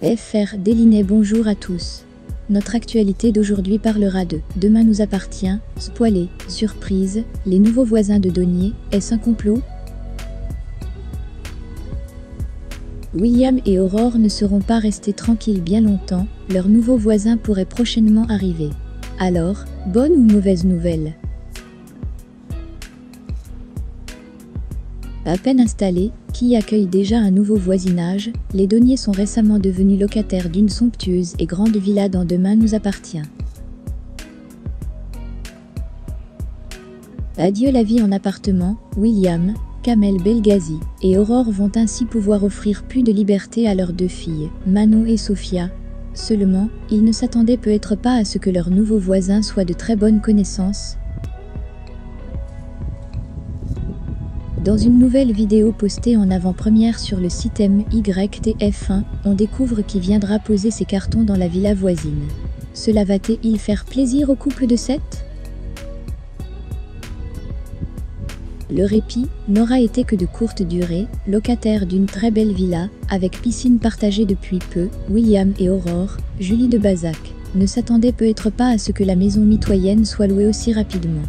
FR Délinet. Bonjour à tous. Notre actualité d'aujourd'hui parlera de Demain nous appartient, spoilé, surprise, les nouveaux voisins de Donier, est-ce un complot? William et Aurore ne seront pas restés tranquilles bien longtemps, leurs nouveaux voisins pourraient prochainement arriver. Alors, bonne ou mauvaise nouvelle? À peine installés, qui accueille déjà un nouveau voisinage, les Doniers sont récemment devenus locataires d'une somptueuse et grande villa dans Demain nous appartient. Adieu la vie en appartement, William, Kamel Belghazi et Aurore vont ainsi pouvoir offrir plus de liberté à leurs deux filles, Manon et Sophia. Seulement, ils ne s'attendaient peut-être pas à ce que leurs nouveaux voisins soient de très bonnes connaissances. Dans une nouvelle vidéo postée en avant-première sur le site MYTF1, on découvre qui viendra poser ses cartons dans la villa voisine. Cela va-t-il faire plaisir au couple de 7? Le répit n'aura été que de courte durée, locataire d'une très belle villa, avec piscine partagée depuis peu, William et Aurore, Julie de Bazac, ne s'attendaient peut-être pas à ce que la maison mitoyenne soit louée aussi rapidement.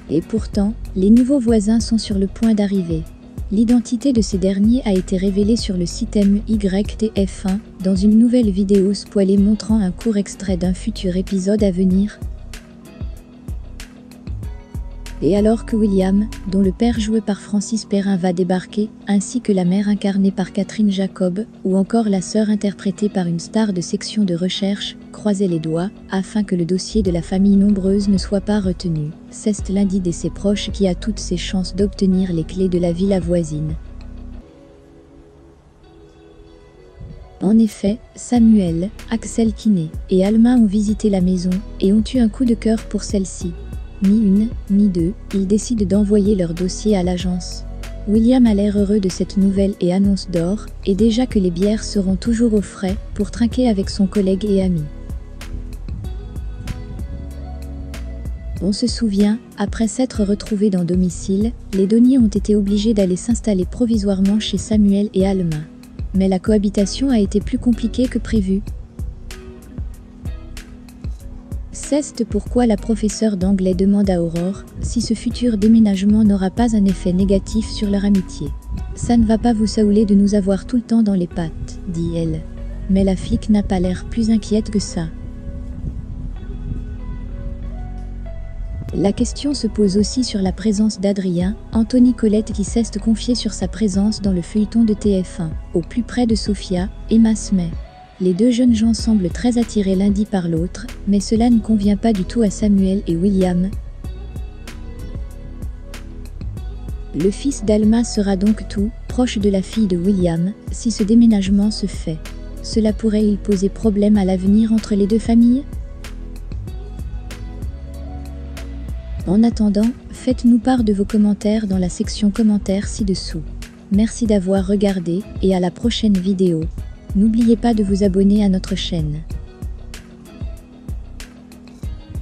Et pourtant, les nouveaux voisins sont sur le point d'arriver. L'identité de ces derniers a été révélée sur le site MYTF1, dans une nouvelle vidéo spoilée montrant un court extrait d'un futur épisode à venir. Et alors que William, dont le père joué par Francis Perrin va débarquer, ainsi que la mère incarnée par Catherine Jacob, ou encore la sœur interprétée par une star de section de recherche, croisez les doigts, afin que le dossier de la famille nombreuse ne soit pas retenu. C'est lundi de ses proches qui a toutes ses chances d'obtenir les clés de la villa voisine. En effet, Samuel, Axel Kiné et Alma ont visité la maison, et ont eu un coup de cœur pour celle-ci. Ni une, ni deux, ils décident d'envoyer leur dossier à l'agence. William a l'air heureux de cette nouvelle et annonce d'or, et déjà que les bières seront toujours au frais, pour trinquer avec son collègue et ami. On se souvient, après s'être retrouvés dans domicile, les Doniers ont été obligés d'aller s'installer provisoirement chez Samuel et Alma. Mais la cohabitation a été plus compliquée que prévu. C'est pourquoi la professeure d'anglais demande à Aurore si ce futur déménagement n'aura pas un effet négatif sur leur amitié. « Ça ne va pas vous saouler de nous avoir tout le temps dans les pattes », dit elle. Mais la flic n'a pas l'air plus inquiète que ça. La question se pose aussi sur la présence d'Adrien, Anthony Colette qui s'est confié sur sa présence dans le feuilleton de TF1, au plus près de Sophia, Emma Smith. Les deux jeunes gens semblent très attirés l'un dit par l'autre, mais cela ne convient pas du tout à Samuel et William. Le fils d'Alma sera donc tout proche de la fille de William, si ce déménagement se fait. Cela pourrait-il poser problème à l'avenir entre les deux familles? En attendant, faites-nous part de vos commentaires dans la section commentaires ci-dessous. Merci d'avoir regardé et à la prochaine vidéo. N'oubliez pas de vous abonner à notre chaîne.